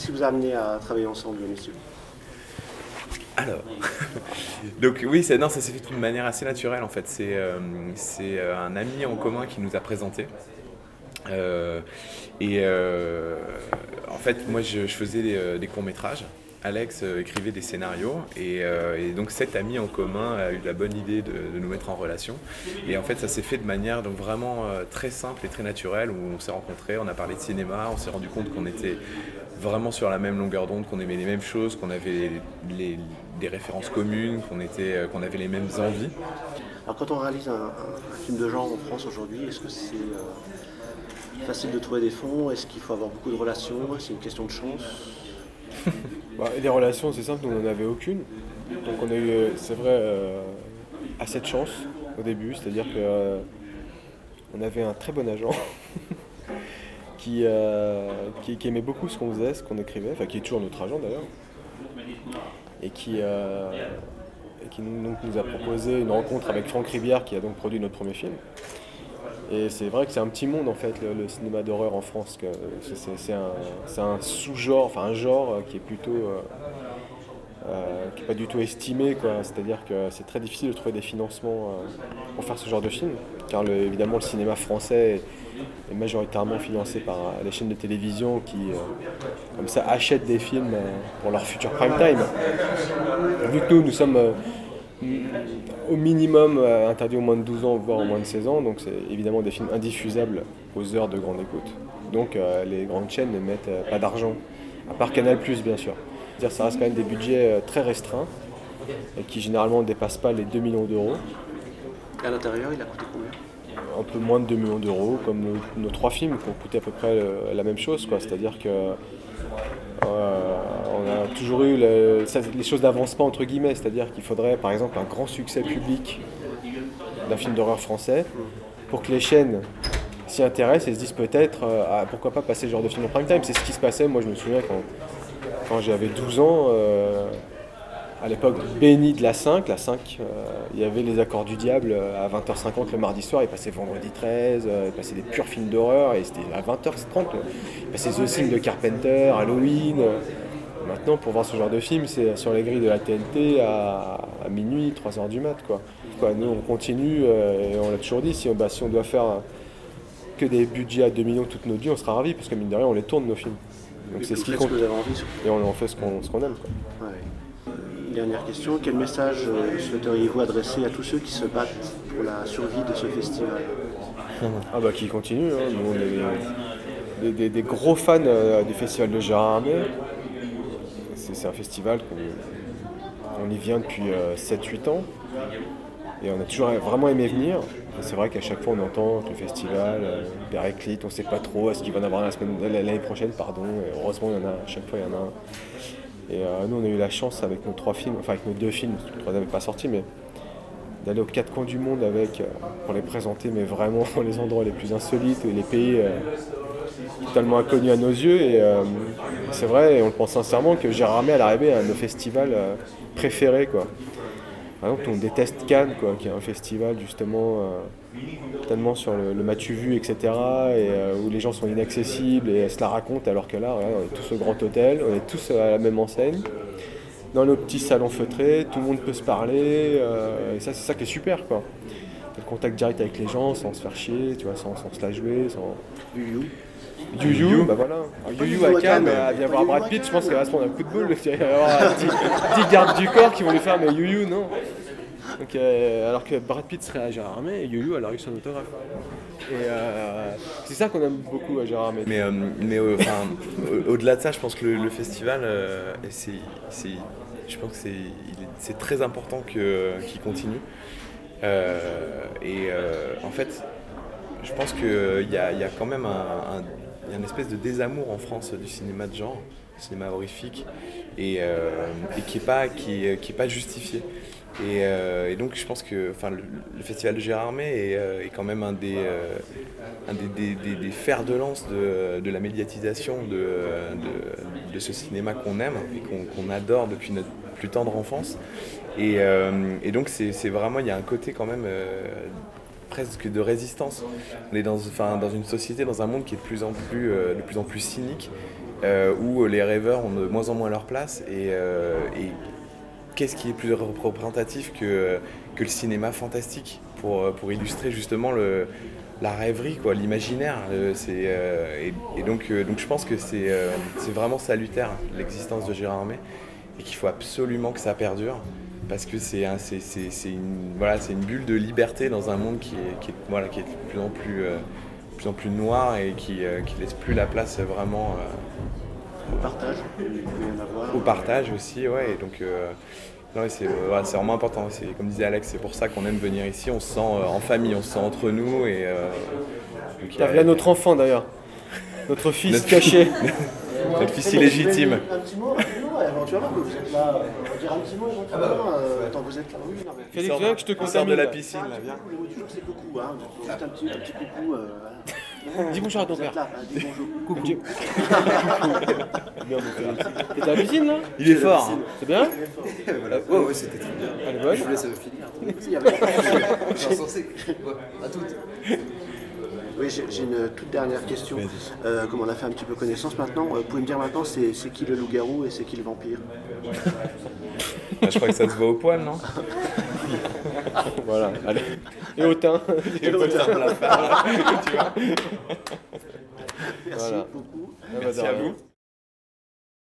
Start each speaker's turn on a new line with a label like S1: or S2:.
S1: qui vous a amené à travailler ensemble, messieurs?
S2: Alors, donc oui, ça s'est fait d'une manière assez naturelle en fait. C'est un ami en commun qui nous a présenté. Euh, en fait, moi je faisais des courts-métrages. Alex écrivait des scénarios et donc cet ami en commun a eu la bonne idée de nous mettre en relation. Et en fait, ça s'est fait de manière donc vraiment très simple et très naturelle où on s'est rencontrés, on a parlé de cinéma, on s'est rendu compte qu'on était vraiment sur la même longueur d'onde, qu'on aimait les mêmes choses, qu'on avait des références communes, qu'on avait les mêmes envies.
S1: Alors quand on réalise un film de genre en France aujourd'hui, est-ce que c'est facile de trouver des fonds? Est-ce qu'il faut avoir beaucoup de relations? C'est une question de chance?
S3: Les relations, c'est simple, nous on n'en avait aucune. Donc on a eu, c'est vrai, assez de chance au début, c'est-à-dire que on avait un très bon agent qui aimait beaucoup ce qu'on faisait, ce qu'on écrivait, enfin qui est toujours notre agent d'ailleurs, et qui nous a proposé une rencontre avec Franck Ribière qui a donc produit notre premier film. Et c'est vrai que c'est un petit monde en fait le cinéma d'horreur en France, que c'est un sous-genre, enfin un genre qui est plutôt qui n'est pas du tout estimé quoi. C'est-à-dire que c'est très difficile de trouver des financements pour faire ce genre de film, car évidemment le cinéma français est majoritairement financé par les chaînes de télévision qui comme ça achètent des films pour leur futur prime time. Vu que nous sommes au minimum interdits aux moins de 12 ans, voire aux moins de 16 ans, donc c'est évidemment des films indiffusables aux heures de grande écoute. Donc les grandes chaînes ne mettent pas d'argent, à part Canal+, bien sûr. C'est-à-dire ça reste quand même des budgets très restreints et qui généralement ne dépassent pas les 2 millions d'euros.
S1: À l'intérieur, il a coûté combien?
S3: Un peu moins de 2 millions d'euros, comme nos 3 films qui ont coûté à peu près la même chose, quoi. C'est-à-dire que on a toujours eu les choses d'avancement entre guillemets, c'est-à-dire qu'il faudrait par exemple un grand succès public d'un film d'horreur français pour que les chaînes s'y intéressent et se disent peut-être pourquoi pas passer ce genre de film en prime time. C'est ce qui se passait, moi je me souviens quand j'avais 12 ans, à l'époque bénie de la 5, il y avait Les Accords du Diable à 20h50 le mardi soir, il passait Vendredi 13, il passait des purs films d'horreur et c'était à 20h30. Il passait The Thing de Carpenter, Halloween. Maintenant, pour voir ce genre de film, c'est sur les grilles de la TNT à minuit, 3h du mat. Nous, on continue et on l'a toujours dit, si on doit faire que des budgets à 2 millions toute notre vie, on sera ravis parce que mine de rien, on les tourne nos films. Donc c'est ce qui compte.
S1: Vous avez envie,
S3: et on en fait ce qu'on aime.
S1: Ouais. Dernière question, quel message souhaiteriez-vous adresser à tous ceux qui se battent pour la survie de ce festival?
S3: Qui continue, hein. Nous on est des gros fans du festival de Gérard Armé. C'est un festival qu'on y vient depuis 7-8 ans et on a toujours vraiment aimé venir. Et c'est vrai qu'à chaque fois on entend que le festival périclite, on ne sait pas trop est-ce qu'il va en avoir l'année prochaine, pardon. Et heureusement il y en a, à chaque fois il y en a un. Et nous on a eu la chance avec nos 3 films, enfin avec nos 2 films, le 3 n'avait pas sorti, mais d'aller aux 4 coins du monde pour les présenter, mais vraiment dans les endroits les plus insolites et les pays totalement inconnus à nos yeux. Et c'est vrai, et on le pense sincèrement, que Gérard Armé à l'arrivée à nos festivals préférés, quoi. Par exemple, on déteste Cannes, quoi, qui est un festival justement tellement sur le m'as-tu vu, etc. Et où les gens sont inaccessibles et se la racontent, alors que là, voilà, on est tous au grand hôtel, on est tous à la même enseigne, dans nos petits salons feutrés, tout le monde peut se parler, et ça, c'est ça qui est super, quoi. Le contact direct avec les gens, sans se faire chier, tu vois, sans se la jouer, sans... You, bah voilà. You à Cannes, elle vient voir Brad Pitt, je pense qu'elle va se prendre un coup de boule. Il va y avoir un petit garde du corps qui vont lui faire, mais You, non. Donc, alors que Brad Pitt serait à Gérard Armé, et You, elle a eu son autographe. Et c'est ça qu'on aime beaucoup à Gérard Armé.
S2: Mais au-delà de ça, je pense que le festival, je pense que c'est très important qu'il continue. En fait, je pense qu'il y a quand même il y a une espèce de désamour en France du cinéma de genre, du cinéma horrifique, et qui est pas justifié. Et donc je pense que le festival de Gérard Armé est quand même un des fers de lance de la médiatisation de ce cinéma qu'on aime et qu'on adore depuis notre plus tendre enfance. Et donc c'est vraiment, il y a un côté quand même presque de résistance. On est dans une société, dans un monde qui est de plus en plus cynique où les rêveurs ont de moins en moins leur place. Et qu'est-ce qui est plus représentatif que le cinéma fantastique pour illustrer justement la rêverie, quoi, l'imaginaire. Et donc je pense que c'est vraiment salutaire l'existence de Gérard Armé et qu'il faut absolument que ça perdure parce que c'est une bulle de liberté dans un monde qui est de plus en plus noir et qui laisse plus la place vraiment
S1: Au partage, il peut y en avoir.
S2: au partage aussi, ouais. Et donc non, c'est vraiment important. Comme disait Alex, c'est pour ça qu'on aime venir ici. On se sent en famille, on se sent entre nous. Et
S3: T'as vu là notre enfant d'ailleurs, notre fils caché.
S2: Notre fils illégitime.
S1: Un petit mot rapidement, éventuellement, que vous êtes là. On va dire un petit mot éventuellement. Attends, vous êtes là. Oui, non, mais...
S3: Félix, viens que je te
S2: Il sort
S3: contamine.
S2: de la
S3: là.
S2: piscine, là, viens.
S1: Le mot du jour, c'est coucou. Hein. Juste un petit coucou. Voilà.
S3: Dis bonjour à ton
S1: Vous êtes
S3: père.
S1: là, dis bonjour.
S3: Coucou. Bien, mon Félix. T'es à la piscine là?
S2: Il est fort. Hein.
S3: C'est bien?
S4: Voilà. Ouais, c'était très bien.
S3: Elle est bonne?
S4: Je vous laisse finir.
S1: Il y avait-
S4: J'en censé. Ouais, à toutes.
S1: Oui, j'ai une toute dernière question. Comme on a fait un petit peu connaissance maintenant, vous pouvez me dire maintenant c'est qui le loup-garou et c'est qui le vampire?
S2: Je crois que ça se voit au poil, non?
S3: Voilà, allez. Et au teint.
S2: Et au teint.
S1: Merci
S3: Voilà.
S1: beaucoup.
S3: Ah, bah, de
S2: Merci à
S3: rien.
S2: vous.